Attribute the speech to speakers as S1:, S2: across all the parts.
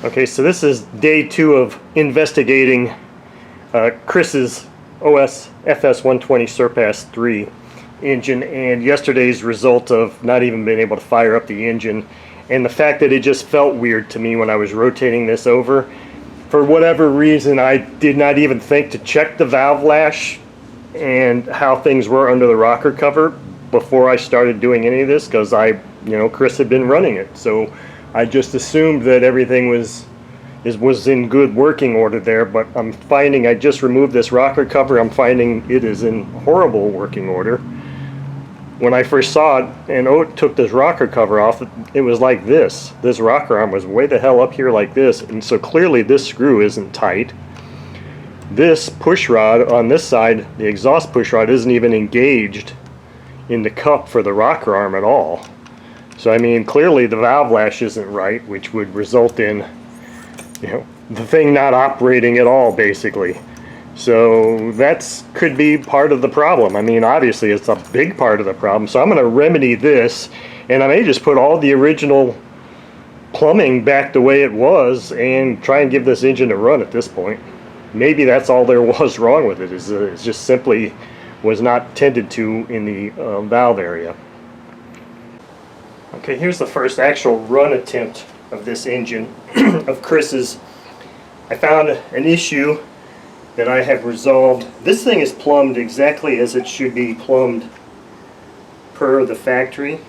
S1: Okay, so this is day 2 of investigating Chris's OS FS-120 Surpass 3 engine, and yesterday's result of not even being able to fire up the engine, and the fact that it just felt weird to me when I was rotating this over. For whatever reason, I did not even think to check the valve lash and how things were under the rocker cover before I started doing any of this, because Chris had been running it, so I just assumed that everything was in good working order there. But I'm finding, I just removed this rocker cover, I'm finding it is in horrible working order. When I first saw it and took this rocker cover off, it was like this. This rocker arm was way the hell up here like this, and so clearly this screw isn't tight. This push rod on this side, the exhaust push rod, isn't even engaged in the cup for the rocker arm at all. So I mean, clearly the valve lash isn't right, which would result in, the thing not operating at all, basically. So that's could be part of the problem. I mean, obviously it's a big part of the problem. So I'm going to remedy this, and I may just put all the original plumbing back the way it was and try and give this engine a run at this point. Maybe that's all there was wrong with it, is it just simply was not tended to in the valve area. Okay, here's the first actual run attempt of this engine of Chris's. I found an issue that I have resolved. This thing is plumbed exactly as it should be plumbed per the factory.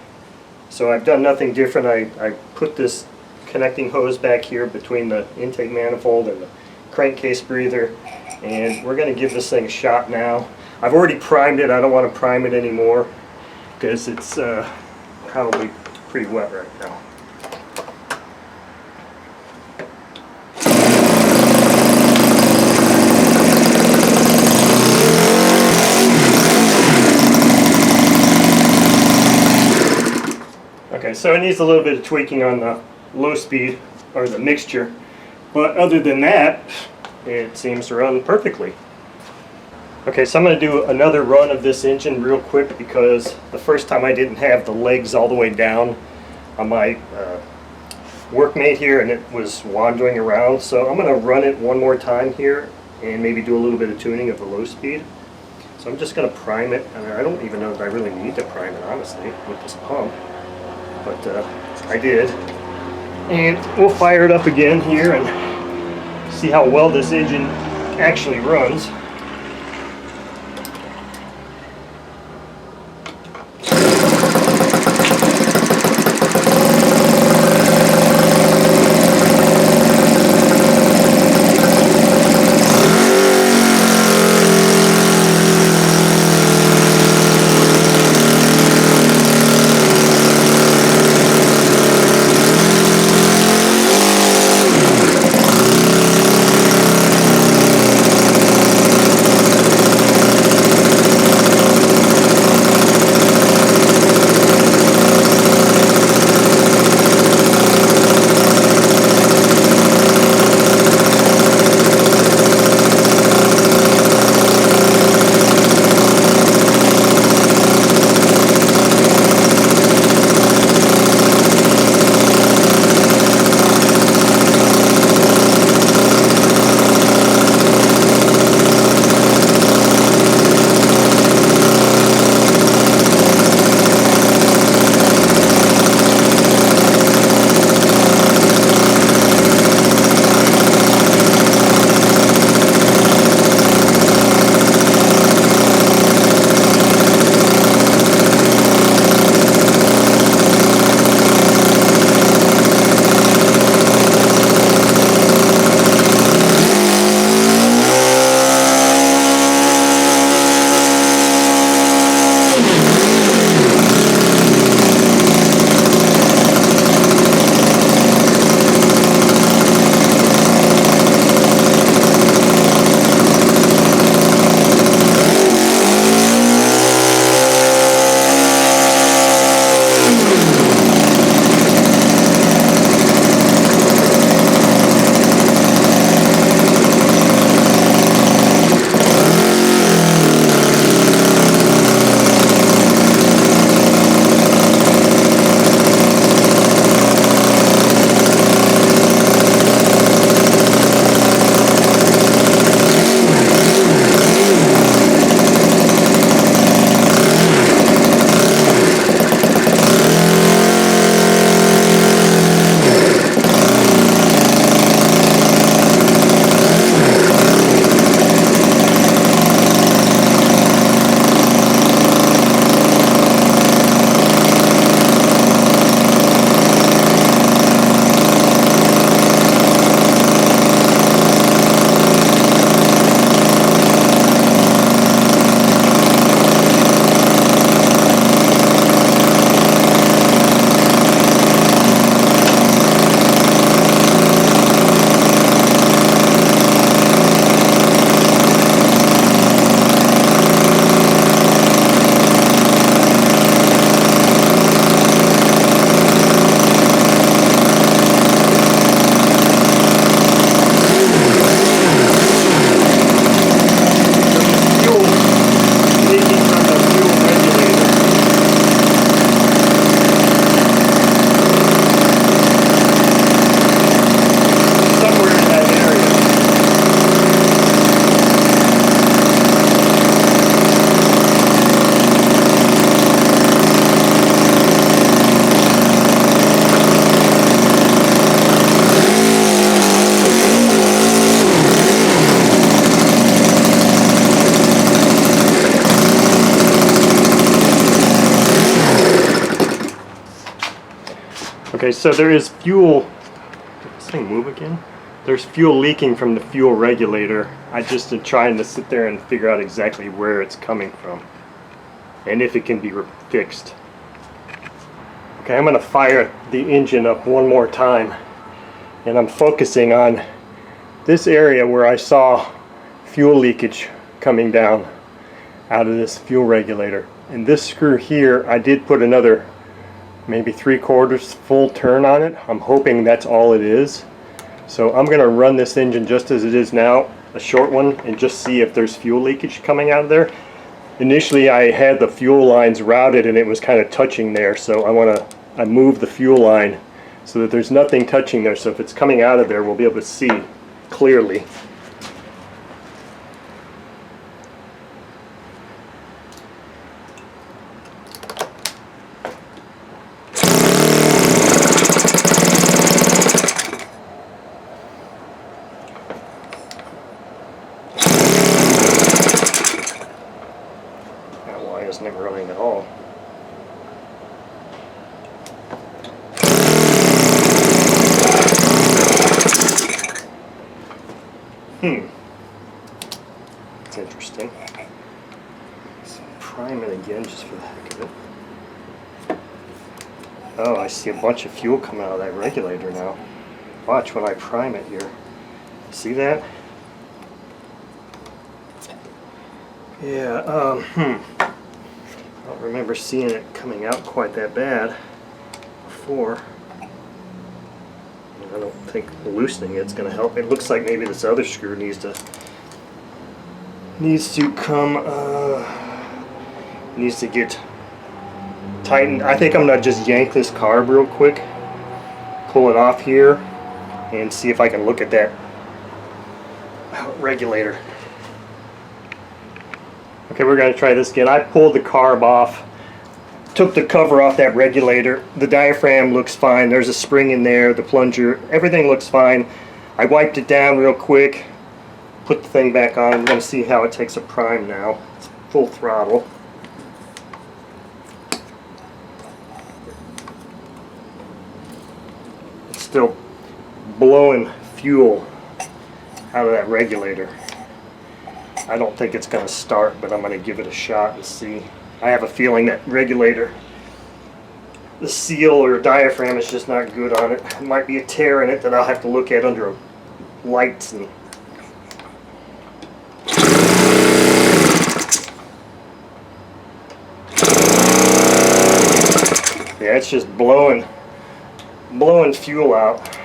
S1: So I've done nothing different. I put this connecting hose back here between the intake manifold and the crankcase breather, and we're going to give this thing a shot now. I've already primed it. I don't want to prime it anymore because it's probably pretty wet right now. Okay, so it needs a little bit of tweaking on the low speed or the mixture, but other than that, it seems to run perfectly. Okay, so I'm going to do another run of this engine real quick, because the first time I didn't have the legs all the way down on my workmate here, and it was wandering around. So I'm going to run it one more time here and maybe do a little bit of tuning of the low speed. So I'm just going to prime it. I mean, I don't even know if I really need to prime it, honestly, with this pump, but I did. And we'll fire it up again here and see how well this engine actually runs. Okay, so there is fuel. Did this thing move again? There's fuel leaking from the fuel regulator. I just am trying to sit there and figure out exactly where it's coming from and if it can be fixed. Okay, I'm going to fire the engine up one more time, and I'm focusing on this area where I saw fuel leakage coming down out of this fuel regulator. And this screw here, I did put another maybe 3/4 full turn on it. I'm hoping that's all it is. So I'm going to run this engine just as it is now, a short one, and just see if there's fuel leakage coming out of there. Initially I had the fuel lines routed and it was kind of touching there, so I moved the fuel line so that there's nothing touching there, so if it's coming out of there we'll be able to see clearly. Isn't it running at all? That's interesting. Let's prime it again just for the heck of it. Oh, I see a bunch of fuel coming out of that regulator now. Watch when I prime it here. See that? Yeah, I don't remember seeing it coming out quite that bad before. I don't think loosening it's going to help. It looks like maybe this other screw needs to get tightened. I think I'm going to just yank this carb real quick, pull it off here, and see if I can look at that regulator. Okay, we're going to try this again. I pulled the carb off, took the cover off that regulator. The diaphragm looks fine. There's a spring in there, the plunger, everything looks fine. I wiped it down real quick, put the thing back on. I'm going to see how it takes a prime now. It's full throttle. It's still blowing fuel out of that regulator. I don't think it's going to start, but I'm going to give it a shot and see. I have a feeling that regulator, the seal or diaphragm is just not good on it. It might be a tear in it that I'll have to look at under lights. And yeah, it's just blowing fuel out.